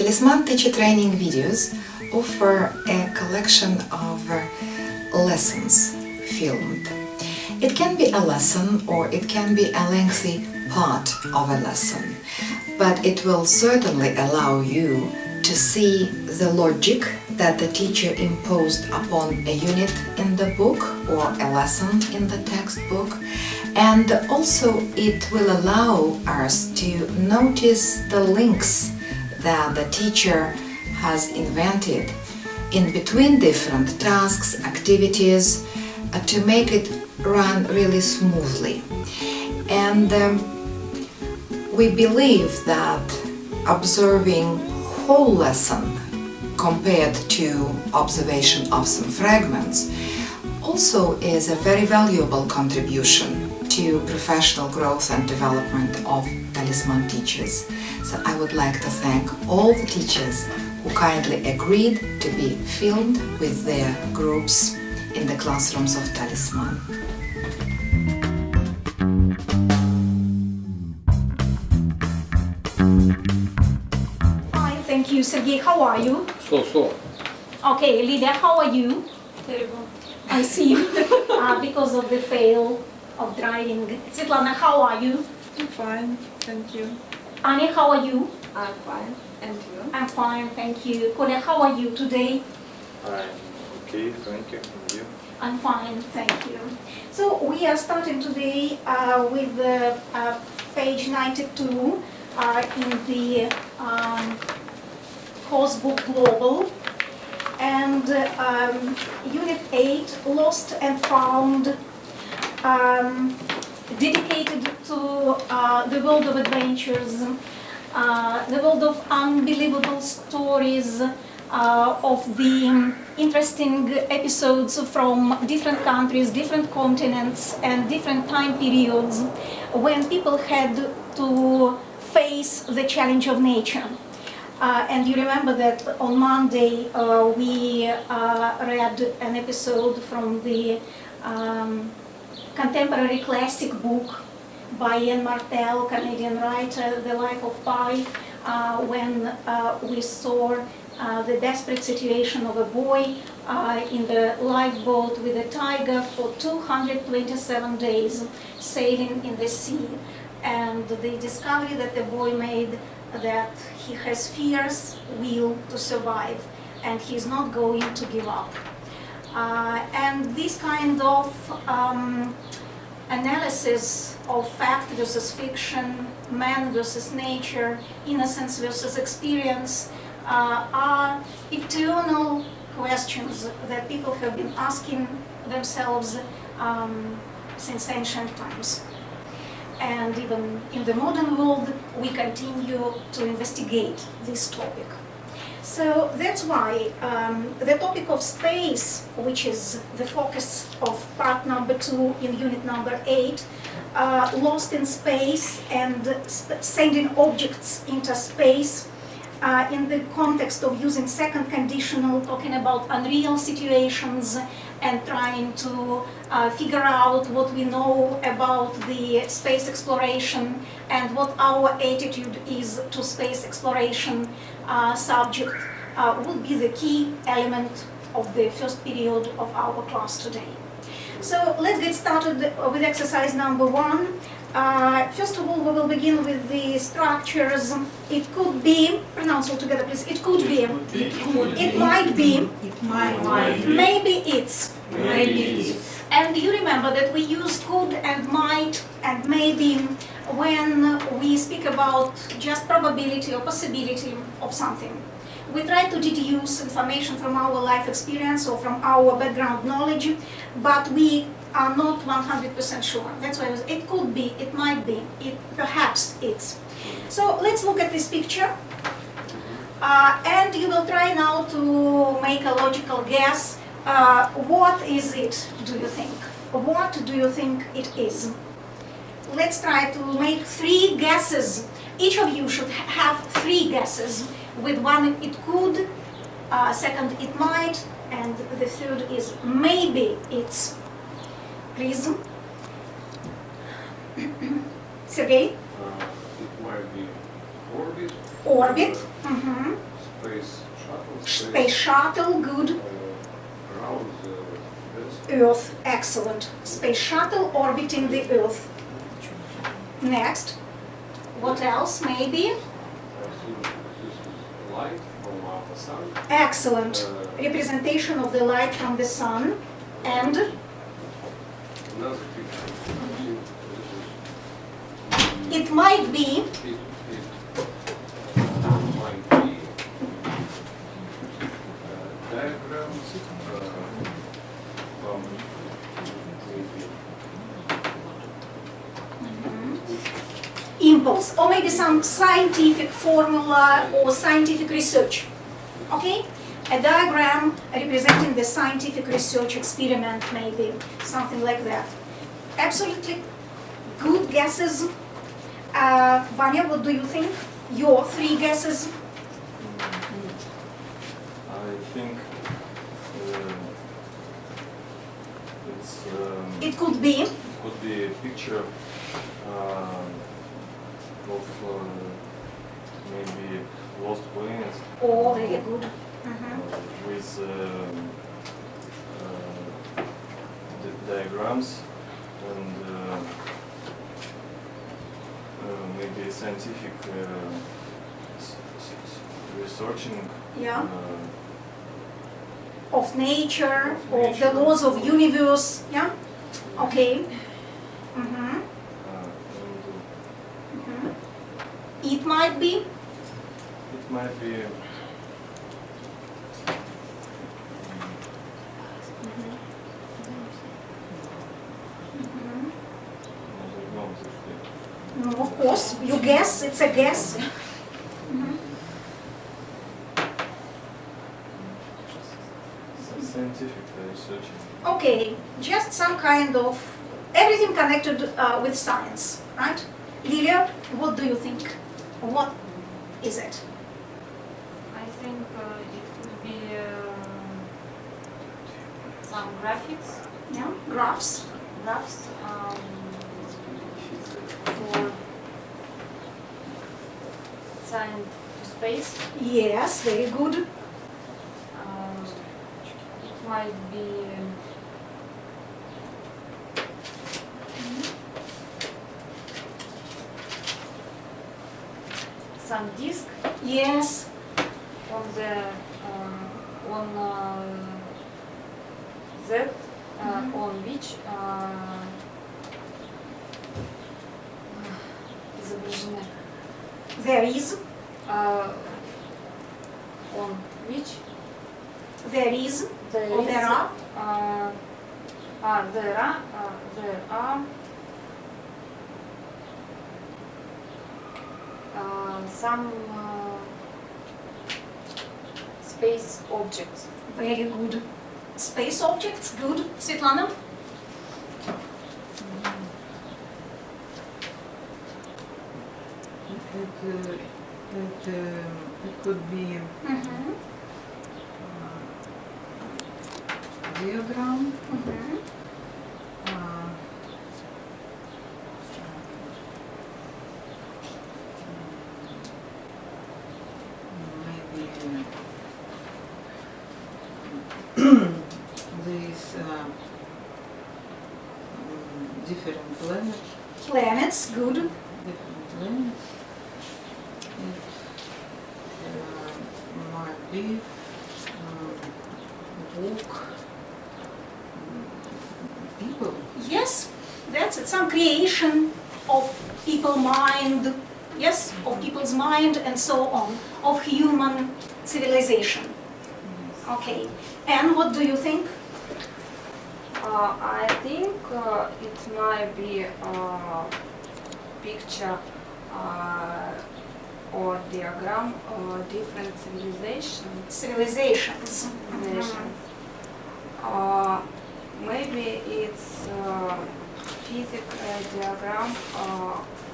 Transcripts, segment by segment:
Talisman teacher training videos offer a collection of lessons filmed. It can be a lesson or it can be a lengthy part of a lesson, but it will certainly allow you to see the logic that the teacher imposed upon a unit in the book or a lesson in the textbook, and also it will allow us to notice the links that the teacher has invented in between different tasks, activities, to make it run really smoothly. And we believe that observing whole lesson compared to observation of some fragments also is a very valuable contribution to professional growth and development of Talisman teachers. So I would like to thank all the teachers who kindly agreed to be filmed with their groups in the classrooms of Talisman. Fine, thank you. Sergey, how are you? So. Okay, Lydia, how are you? Terrible. I see. Because of the fail of driving. Svetlana, how are you? I'm fine, thank you. Anya, how are you? I'm fine, and you? I'm fine, thank you. Kolya, how are you today? I'm okay, thank you. And you? I'm fine, thank you. So we are starting today with page 92 in the course book Global, and Unit 8, Lost and Found, dedicated to the world of adventures, the world of unbelievable stories, of the interesting episodes from different countries, different continents, and different time periods when people had to face the challenge of nature. And you remember that on Monday we read an episode from the contemporary classic book by Ian Martel, Canadian writer, The Life of Pi, when we saw the desperate situation of a boy in the lifeboat with a tiger for 227 days sailing in the sea, and the discovery that the boy made that he has fierce will to survive and he's not going to give up. And this kind of analysis of fact versus fiction, man versus nature, innocence versus experience are eternal questions that people have been asking themselves since ancient times. And even in the modern world, we continue to investigate this topic. So that's why the topic of space, which is the focus of part number 2 in unit number 8, lost in space and sending objects into space, in the context of using second conditional, talking about unreal situations and trying to figure out what we know about the space exploration and what our attitude is to space exploration subject, will be the key element of the first period of our class today. So let's get started with exercise number 1. First of all, we will begin with the structures. It could be, pronounce all together please, it could be, it might be, maybe it's. And you remember that we use could and might and maybe when we speak about just probability or possibility of something. We try to deduce information from our life experience or from our background knowledge, but we are not 100% sure. That's why it could be, it might be, it perhaps it's. So let's look at this picture. And you will try now to make a logical guess. What is it, do you think? What do you think it is? Let's try to make 3 guesses. Each of you should have 3 guesses. With one, it could, second, it might, and the third is maybe it's. Please. Sergey? It might be orbit. Orbit. Mm-hmm. Space shuttle, good. Around the Earth. Earth, excellent. Space shuttle orbiting the Earth. Next. What else, maybe? I think this is light from the sun. Excellent. Representation of the light from the sun. And Another picture. I think this is it might be might be diagrams from maybe impulse, or maybe some scientific formula or scientific research. Okay? A diagram representing the scientific research experiment, maybe something like that. Absolutely good guesses. Vanya, what do you think? Your 3 guesses? I think it's It could be. could be a picture of maybe lost planets Oh, very good. with diagrams and maybe scientific researching. Yeah. uh, Of nature, Of of the nature. laws of universe. Yeah? Okay. Mhm. and It might be. it might be I don't know exactly. No, of course, you guess, it's a guess. Scientific researching. Okay, just some kind of, everything connected with science, right? Lilia, what do you think? What is it? I think it could be some graphics, Yeah, graphs. graphs for science to space. Yes, very good. It might be some disc Yes, on the Z on which изображены there is, on which there is, there or is there are. there are some space objects. Very good. Space objects, good. Svetlana? It could be diagram, maybe these different planets, Planets, good. different planets. It might be book, people. Yes, that's it. Some creation of people mind, yes, of people's mind and so on, of human civilization. Okay. And what do you think? I think it might be a picture or diagram or different civilizations. Civilizations. Maybe it's physical diagram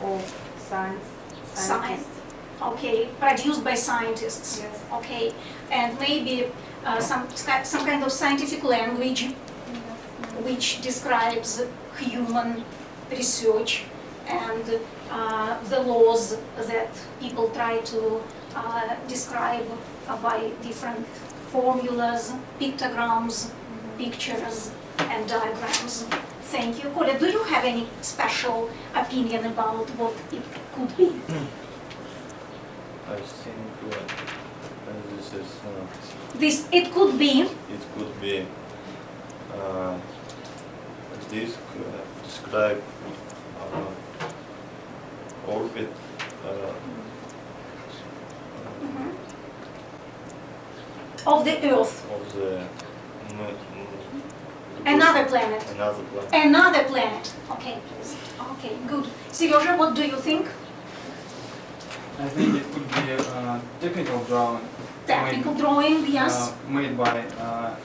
of Science. scientists. Okay, produced by scientists. Yes. Okay, and maybe some kind of scientific language which describes human research and the laws that people try to describe by different formulas, pictograms, pictures, and diagrams. Thank you. Koля, do you have any special opinion about what it could be? I think this is It could be, it could be this describe orbit of the Earth, of the another planet. another planet. Another planet. Okay, please. Okay, good. Serежа, what do you think? I think it could be a technical drawing. Technical drawing, yes. Made by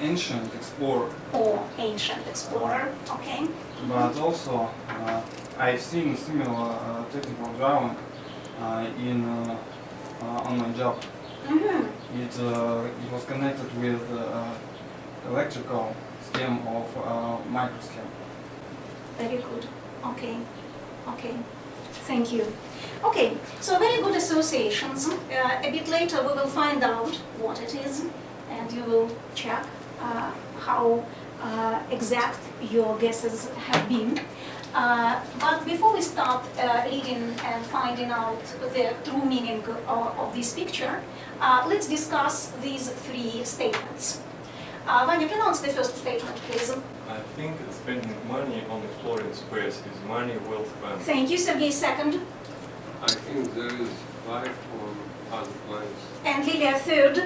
ancient explorer. Or ancient explorer. Okay. But also, I've seen similar technical drawing on my job. Mhm. It was connected with electrical scheme of microscope. Very good. Okay. Okay. Thank you. Okay, so very good associations. A bit later we will find out what it is, and you will check how exact your guesses have been. But before we start reading and finding out the true meaning of this picture, let's discuss these three statements. Vanya, pronounce the first statement, please. I think spending money on exploring space is money well spent. Thank you, Sergey, second. I think there is life on other planets. And Lilia, third.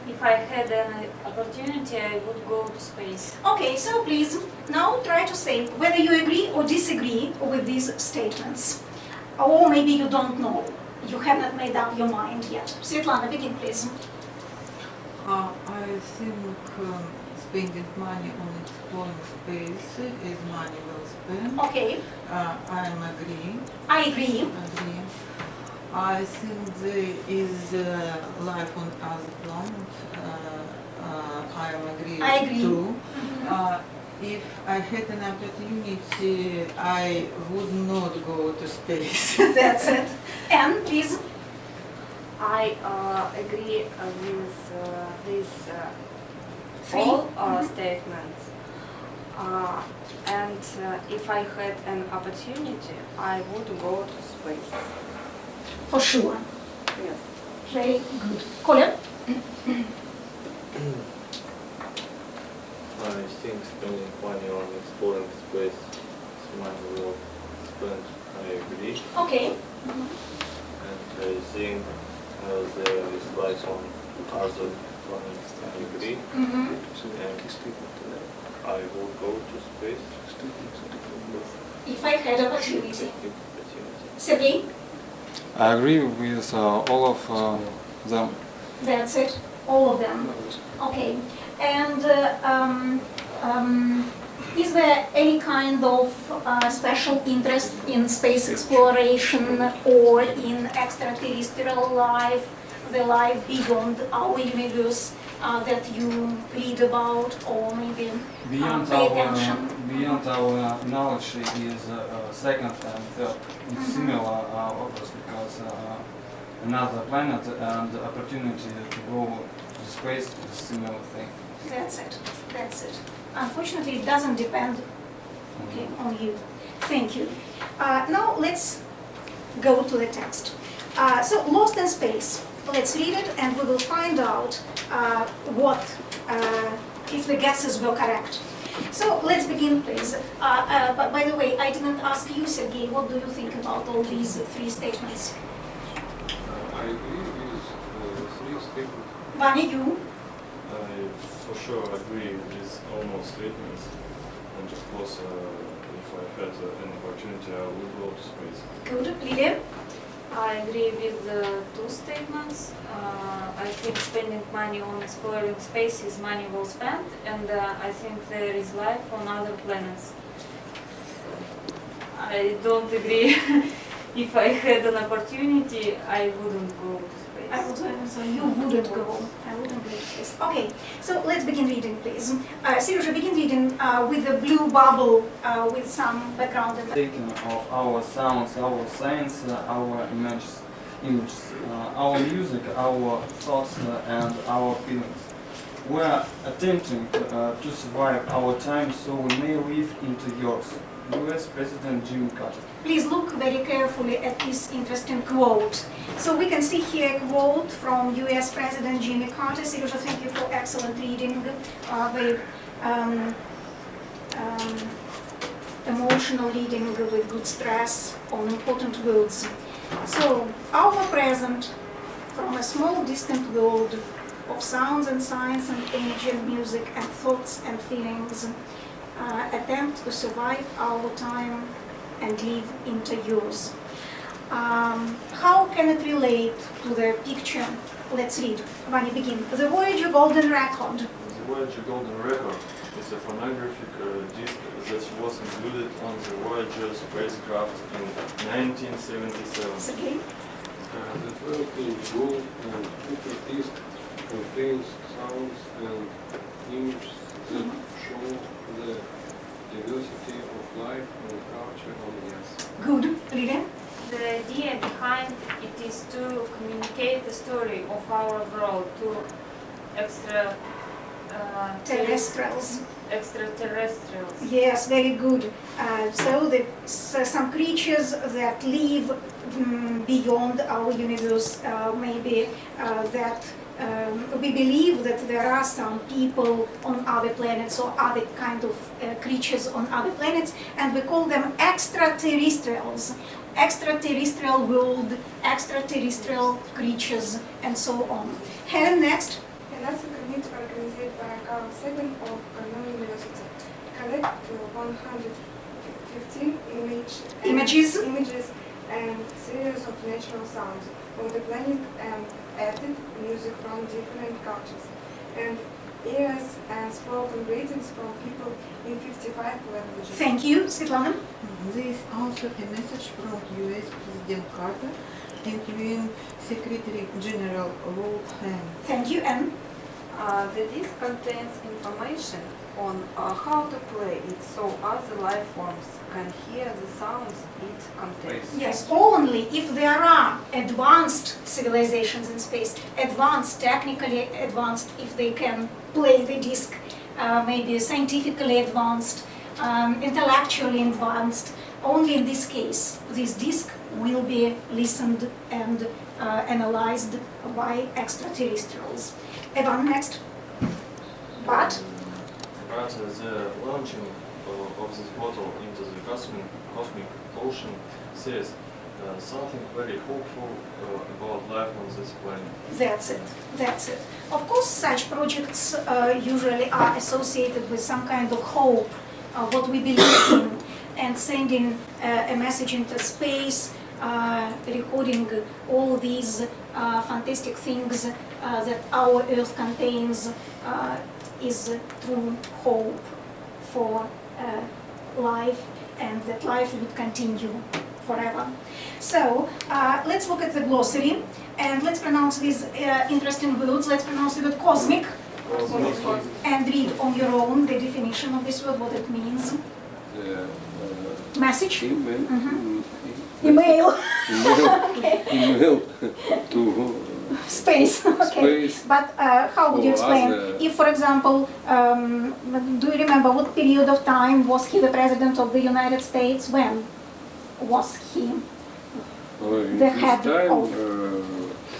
If I had an opportunity, I would go to space. Okay, so please, now try to say whether you agree or disagree with these statements. Or maybe you don't know. You have not made up your mind yet. Svetlana, begin, please. I think spending money on exploring space is money well spent. Okay, I am agree. I agree. I think there is life on other planets. I am agree. I agree. Too. If I had an opportunity, I would not go to space. That's it. And please. I agree with these all statements. And if I had an opportunity, I would go to space. For sure. Yes. Very good. Koля? I think spending money on exploring space is money well spent. I agree. Okay. And I think there is life on other planets. I agree. Mm-hmm. And I will go to space. If I had opportunity. Sergey? I agree with all of them. That's it. All of them. Okay. And is there any kind of special interest in space exploration or in extraterrestrial life, the life beyond our universe that you read about or maybe pay attention? Beyond our knowledge is second and third. It's similar obvious because another planet and the opportunity to go to space is a similar thing. That's it. That's it. Unfortunately, it doesn't depend on you. Thank you. Now let's go to the text. So, Lost in Space. Let's read it and we will find out if the guesses were correct. So let's begin, please. But by the way, I didn't ask you, Sergey, what do you think about all these three statements? I agree with three statements. Vanya, you? I for sure agree with almost statements. And of course, if I had an opportunity, I would go to space. Good. Lilia? I agree with the two statements. I think spending money on exploring space is money well spent, and I think there is life on other planets. I don't agree. If I had an opportunity, I wouldn't go to space. I would, so you wouldn't go. I wouldn't go to space. Okay, so let's begin reading, please. Seriously, begin reading with the blue bubble with some background. Taking of our sounds, our science, our images. images, our music, our thoughts, and our feelings. We are attempting to survive our time so we may live into yours. U.S. President Jimmy Carter. Please look very carefully at this interesting quote. So we can see here a quote from U.S. President Jimmy Carter. Seriously, thank you for excellent reading, very emotional reading with good stress on important words. So, our present from a small distant world of sounds and signs and image and music and thoughts and feelings attempt to survive our time and live into yours. How can it relate to the picture? Let's read. Vanya, begin. The Voyager Golden Record. The Voyager Golden Record is a phonographic disc that was included on the Voyager spacecraft in 1977. Sergey? The 12-inch gold and copper disc contains sounds and images that show the diversity of life and culture on Earth. Good. Lilian? The idea behind it is to communicate the story of our world to Terrestrials. extraterrestrials. Yes, very good. So some creatures that live beyond our universe, maybe that we believe that there are some people on other planets or other kind of creatures on other planets, and we call them extraterrestrials. Extraterrestrial world, extraterrestrial creatures, and so on. Helen, next. The NASA committee organized by Carl Sagan of Cornell University collect 115 images and series of natural sounds of the planet and added music from different cultures and eras and spoken greetings from people in 55 languages. Thank you, Svetlana. There is also a message from U.S. President Carter and UN Secretary General Malahova. Thank you, Anne. The disc contains information on how to play it so other life forms can hear the sounds it contains. Yes, only if there are advanced civilizations in space, advanced, technically advanced, if they can play the disc, maybe scientifically advanced, intellectually advanced. Only in this case, this disc will be listened and analyzed by extraterrestrials. Evan, next. But the launching of this bottle into the cosmic ocean says something very hopeful about life on this planet. that's it, that's it. Of course, such projects usually are associated with some kind of hope, what we believe in, and sending a message into space, recording all these fantastic things that our Earth contains is true hope for life, and that life would continue forever. So let's look at the glossary and let's pronounce these interesting words. Let's pronounce the word cosmic and read on your own the definition of this word, what it means. Message? Email. Okay. Email to Space. Okay. Space. But how would you Or explain? other- If, for example, do you remember what period of time was he the president of the United States? When was he? in The this head time, of-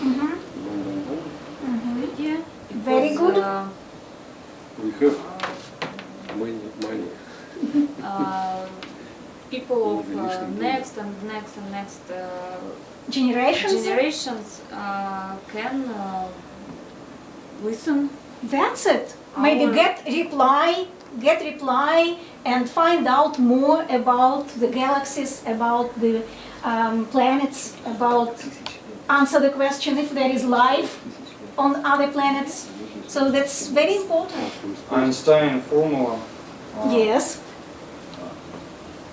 Mhm. Yeah. Very good. We have money. People of next and next Generations? generations can listen. That's it. Maybe Our- get reply and find out more about the galaxies, about the planets, about answer the question if there is life on other planets. So that's very important. Einstein formula. Yes.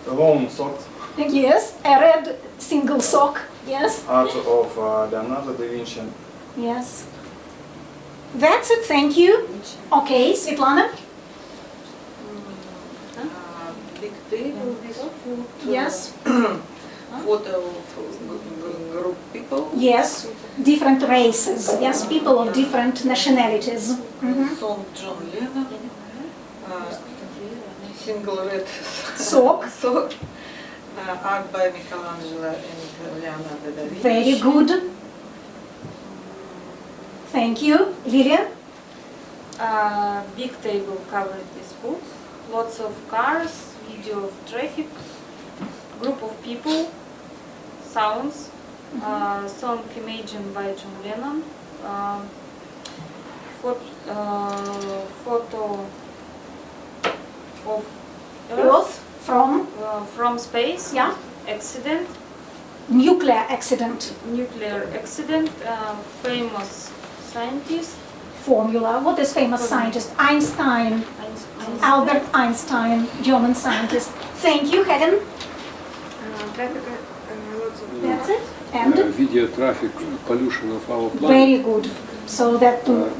Lone socks. Yes. A red single sock. Yes. Art of Leonardo da Vinci. Yes. That's it. Thank you. Okay, Svetlana. Big table with food. Yes. photo of group people. Yes, different races. Yes, people of different nationalities. Mhm. Song John Lennon. Single red Sock. sock. Art by Michelangelo and Leonardo da Vinci. Very good. Thank you. Lilian? Big table covered with books, lots of cars, video of traffic, group of people, sounds, song Imagine by John Lennon, photo of Earth from from space, Yeah. accident, nuclear accident. nuclear accident, famous scientist, Formula. What is famous scientist? Einstein. Einstein. Albert Einstein, German scientist. Thank you, Helen. Traffic, lots of That's it. And Video traffic pollution of our planet. very good. So that to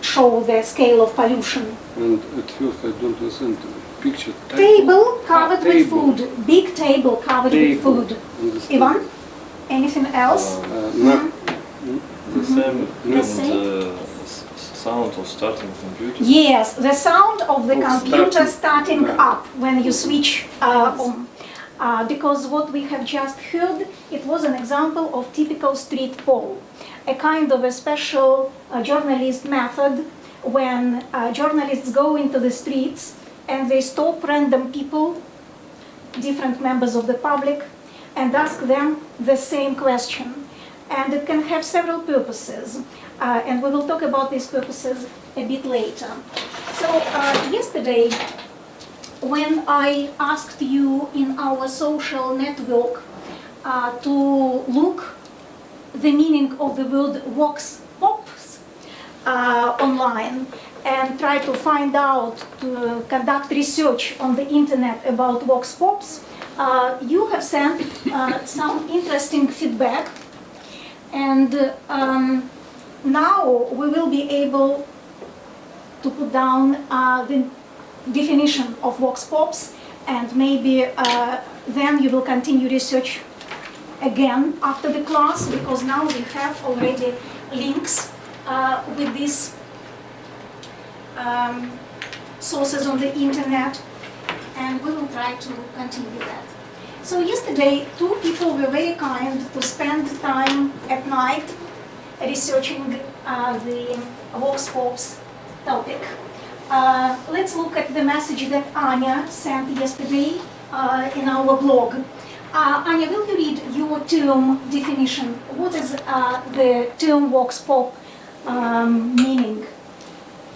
show the scale of pollution. And at first I don't understand picture. Table covered with table. food. Big table covered with Table. food. Understand. Ivan, anything else? The same The and same? sound of starting computer. Yes, the sound of the Of computer starting, starting up when you switch on. Because what we have just heard, it was an example of typical street poll, a kind of a special journalist method when journalists go into the streets and they stop random people, different members of the public, and ask them the same question. And it can have several purposes, and we will talk about these purposes a bit later. So yesterday, when I asked you in our social network to look the meaning of the word vox pops online and try to find out, to conduct research on the internet about vox pops, you have sent some interesting feedback. And now we will be able to put down the definition of vox pops, and maybe then you will continue research again after the class, because now we have already links with these sources on the internet, and we will try to continue that. So yesterday, two people were very kind to spend time at night researching the vox pops topic. Let's look at the message that Anya sent yesterday in our blog. Anya, will you read your term definition? What is the term vox pop meaning?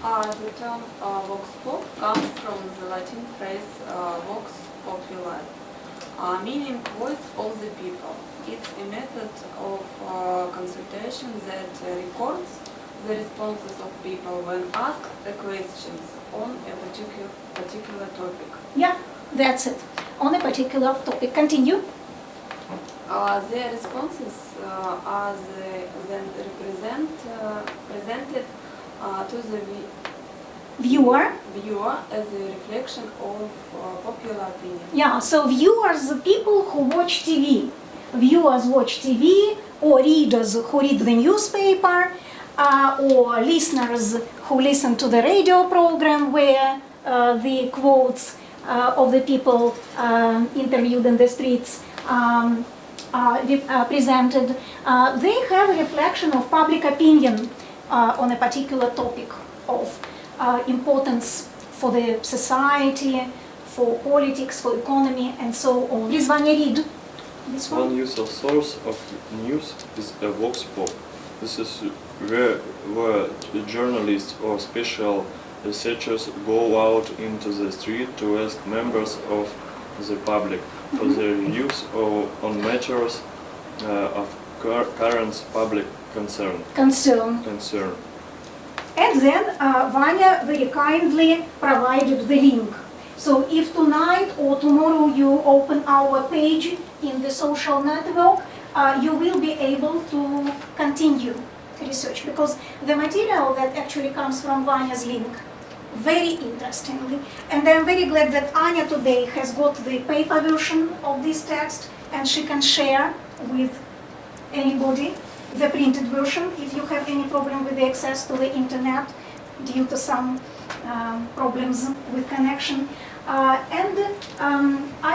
The term vox pop comes from the Latin phrase vox populi, meaning voice of the people. It's a method of consultation that records the responses of people when asked the questions on a particular topic. Yeah, that's it. On a particular topic. Continue. Their responses are then presented to the Viewer. viewer as a reflection of popular opinion. Yeah, so viewers, the people who watch TV. Viewers watch TV, or readers who read the newspaper, or listeners who listen to the radio program where the quotes of the people interviewed in the streets are presented. They have a reflection of public opinion on a particular topic of importance for the society, for politics, for economy, and so on. Please, Vanya, read this one. One usual source of news is a vox pop. This is where journalists or special researchers go out into the street to ask members of the public for their views on matters of current public concern. And then Vanya very kindly provided the link. So if tonight or tomorrow you open our page in the social network, you will be able to continue research, because the material that actually comes from Vanya's link very interestingly. And I'm very glad that Anya today has got the paper version of this text, and she can share with anybody the printed version if you have any problem with the access to the internet due to some problems with connection. I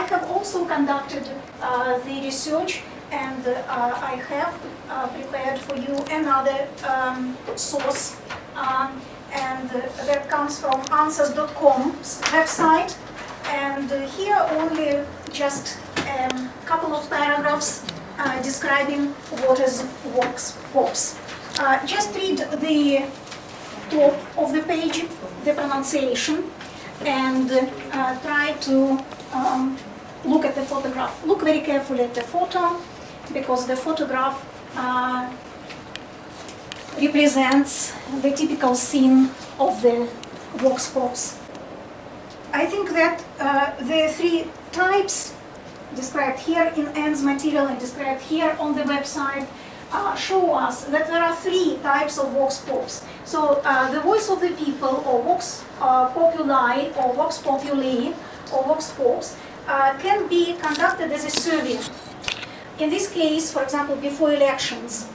have also conducted the research, and I have prepared for you another source, and that comes from answers.com's website. And here only just a couple of paragraphs describing what is vox pops. Just read the top of the page, the pronunciation, and try to look at the photograph. Look very carefully at the photo, because the photograph represents the typical scene of the vox pops. I think that the three types described here in Anne's material and described here on the website show us that there are three types of vox pops. So the voice of the people, or vox populi, or vox populi, or vox pops, can be conducted as a survey. In this case, for example, before elections,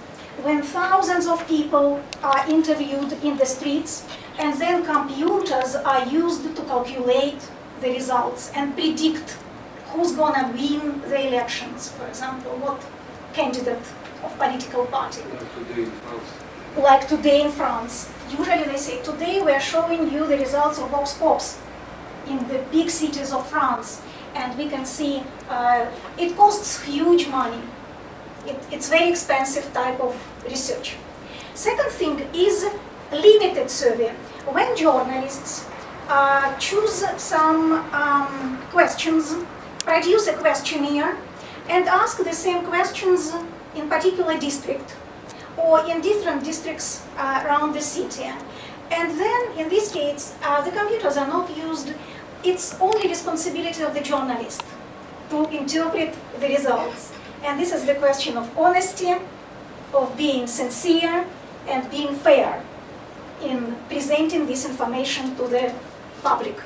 when thousands of people are interviewed in the streets, and then computers are used to calculate the results and predict who's gonna win the elections. For example, what candidate of political party. Like today in France. Usually they say, today we are showing you the results of vox pops in the big cities of France. And we can see it costs huge money. It's very expensive type of research. Second thing is limited survey. When journalists choose some questions, produce a questionnaire, and ask the same questions in particular district or in different districts around the city. And then, in this case, the computers are not used. It's only responsibility of the journalist to interpret the results. And this is the question of honesty, of being sincere, and being fair in presenting this information to the public,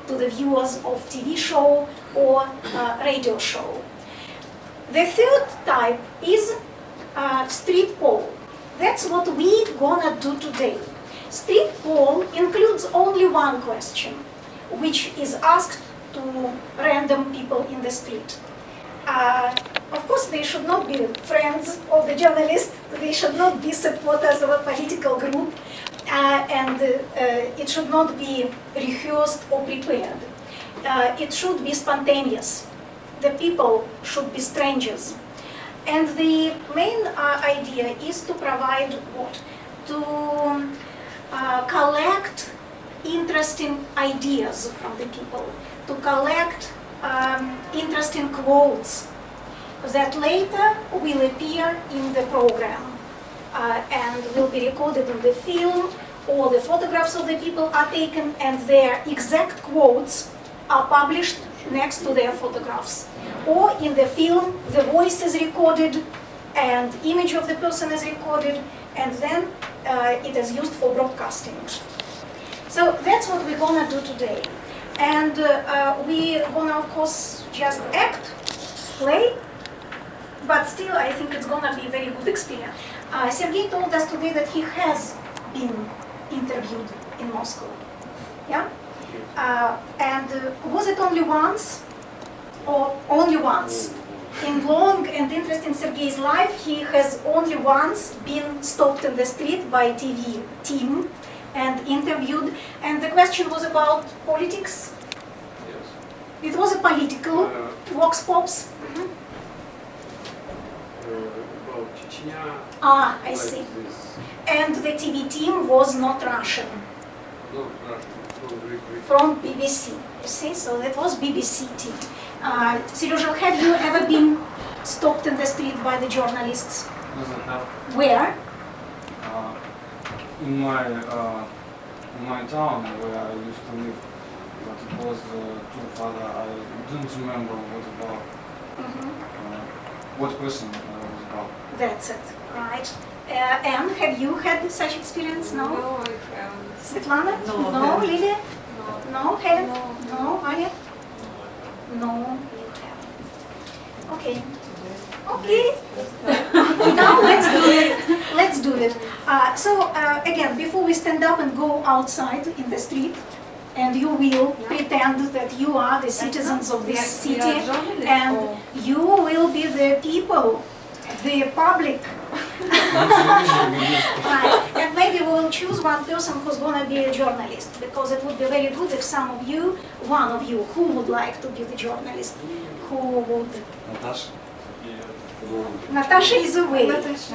to the viewers of TV show or radio show. The third type is street poll. That's what we gonna do today. Street poll includes only one question, which is asked to random people in the street. Of course, they should not be friends of the journalist, they should not be supporters of a political group, and it should not be rehearsed or prepared. It should be spontaneous. The people should be strangers. And the main idea is to provide what? To collect interesting ideas from the people, to collect interesting quotes that later will appear in the program and will be recorded in the film, or the photographs of the people are taken and their exact quotes are published next to their photographs. Or in the film, the voice is recorded and image of the person is recorded, and then it is used for broadcasting. So that's what we're gonna do today. And we're gonna, of course, just act, play, but still I think it's gonna be a very good experience. Sergei told us today that he has been interviewed in Moscow. Yeah? And was it only once? Or only once? In long and interesting Sergei's life, he has only once been stopped in the street by TV team and interviewed. And the question was about politics. Yes. It was a political vox pops. About Chechnya. Ah, I like see. This. And the TV team was not Russian, Not Russian, from Great Britain. from BBC. You see, so that was BBC team. Serежа, have you ever been stopped in the street by the journalists? Yes, I have. Where? In my town where I used to live, but it was too far. I don't remember what about. What question was about? That's it, right. And have you had such experience? No? No, I haven't. Svetlana? No. Lilia? No. Helen? No. Anya? No. Okay. Okay. Now let's do it. So again, before we stand up and go outside in the street, and you will pretend that you are the citizens of this city, and you will be the people, the public. And maybe we will choose one person who's going to be a journalist, because it would be very good if some of you, one of you, who would like to be the journalist, who would. Natasha. Natasha is away. Natasha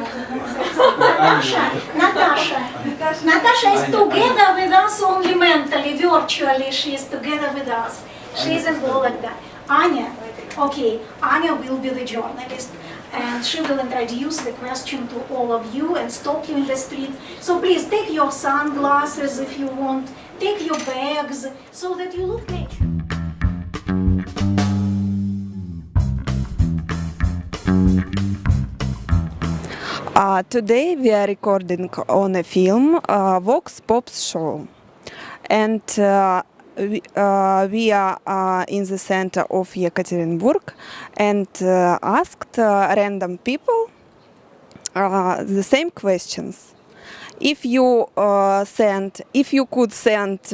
is together with us only mentally, virtually. She is together with us. She is in Vologda. Anya, okay, Anya will be the journalist, and she will introduce the question to all of you and stop you in the street. So please take your sunglasses if you want, take your bags, so that you look nature. Today we are recording on a film, Vox Pops show, and we are in the center of Yekaterinburg and asked random people the same questions. If you could send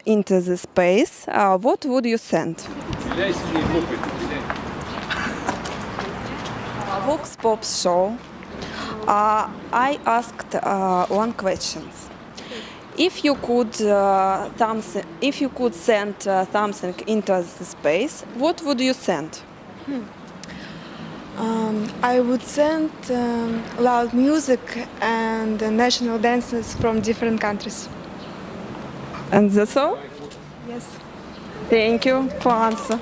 into the space, what would you send? Vox Pops show. I asked one question. If you could send something into the space, what would you send? I would send loud music and national dances from different countries. And that's all? Yes. Thank you for answer.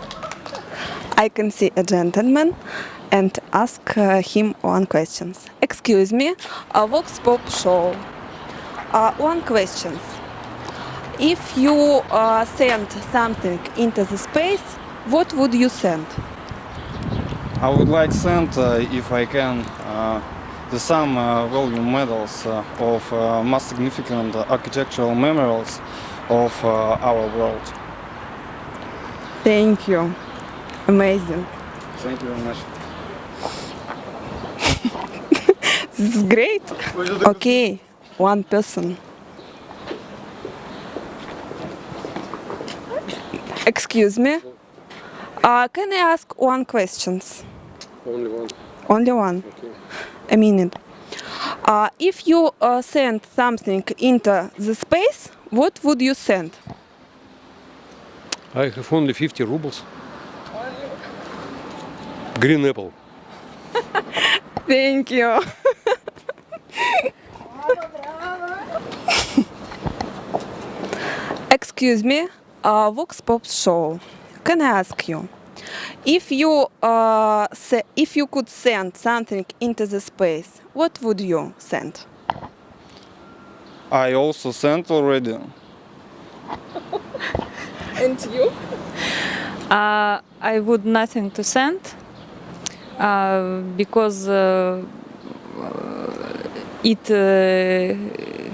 I can see a gentleman and ask him one question. Excuse me, a Vox Pop show. One question. If you send something into the space, what would you send? I would like to send, if I can, some volume medals of most significant architectural memorials of our world. Thank you. Amazing. Thank you very much. This is great. Okay, one person. Excuse me. Can I ask one question? Only one. Only one. Okay. A minute. If you send something into the space, what would you send? I have only 50 rubles. Green apple. Thank you. Excuse me, Vox Pop show. Can I ask you, if you could send something into the space, what would you send? I also sent already. And you? I would nothing to send because it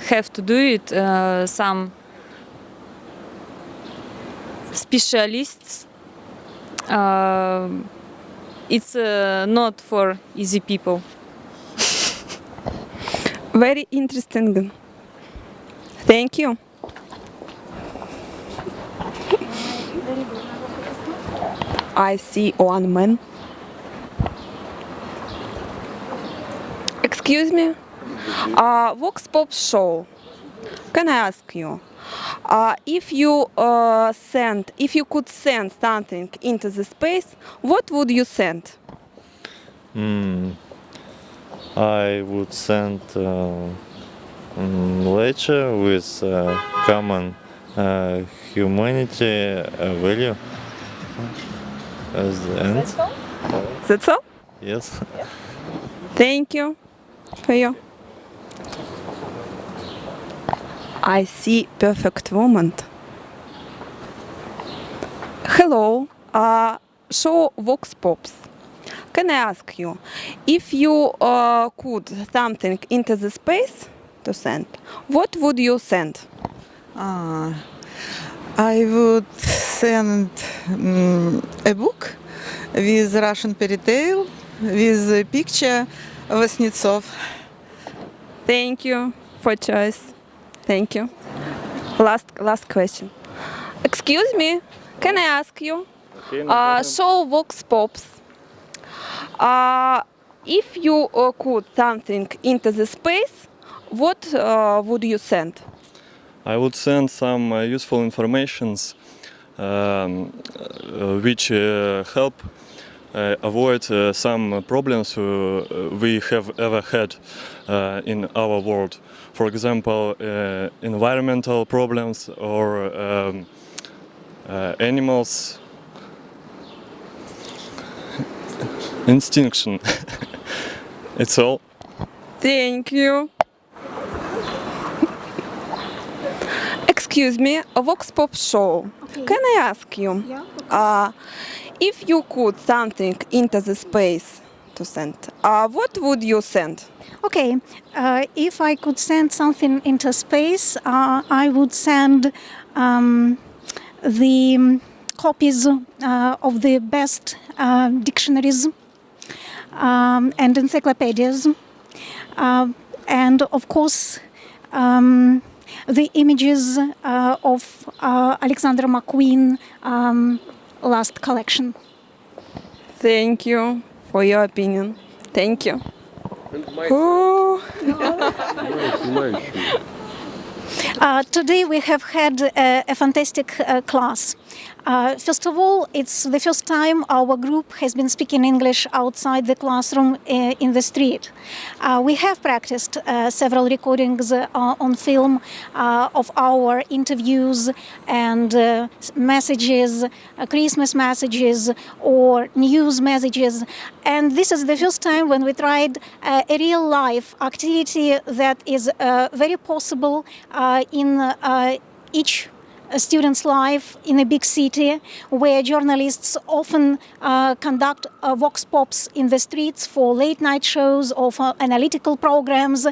have to do it some specialists. It's not for easy people. Very interesting. Thank you. I see one man. Excuse me? Vox Pop show. Can I ask you? If you could send something into the space, what would you send? I would send lecture with common humanity value. As the end. That's all? Yes. Thank you for you. I see perfect woman. Hello, show Vox Pops. Can I ask you, if you could something into the space to send, what would you send? I would send a book with Russian fairy tale with a picture Vaснецов. Thank you for choice. Thank you. Last question. Excuse me, can I ask you? Show Vox Pops. If you could something into the space, what would you send? I would send some useful informations which help avoid some problems we have ever had in our world. For example, environmental problems or animals extinction. It's all. Thank you. Excuse me, a Vox Pop show. Okay. Can I ask you? Yeah. If you could something into the space to send, what would you send? Okay, if I could send something into space, I would send the copies of the best dictionaries and encyclopedias, and of course the images of Alexander McQueen last collection. Thank you for your opinion. Thank you. And my Today we have had a fantastic class. First of all, it's the first time our group has been speaking English outside the classroom in the street. We have practiced several recordings on film of our interviews and messages, Christmas messages or news messages. And this is the first time when we tried a real life activity that is very possible in each student's life in a big city where journalists often conduct vox pops in the streets for late night shows or for analytical programs.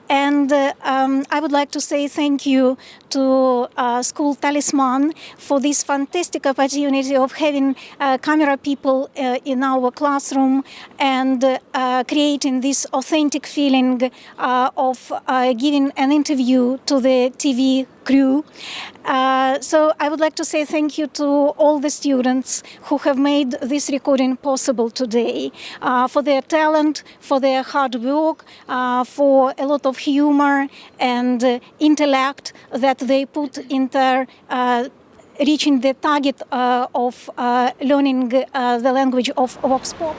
And I would like to say thank you to School Talisman for this fantastic opportunity of having camera people in our classroom and creating this authentic feeling of giving an interview to the TV crew. So I would like to say thank you to all the students who have made this recording possible today, for their talent, for their hard work, for a lot of humor and intellect that they put into reaching the target of learning the language of vox pop.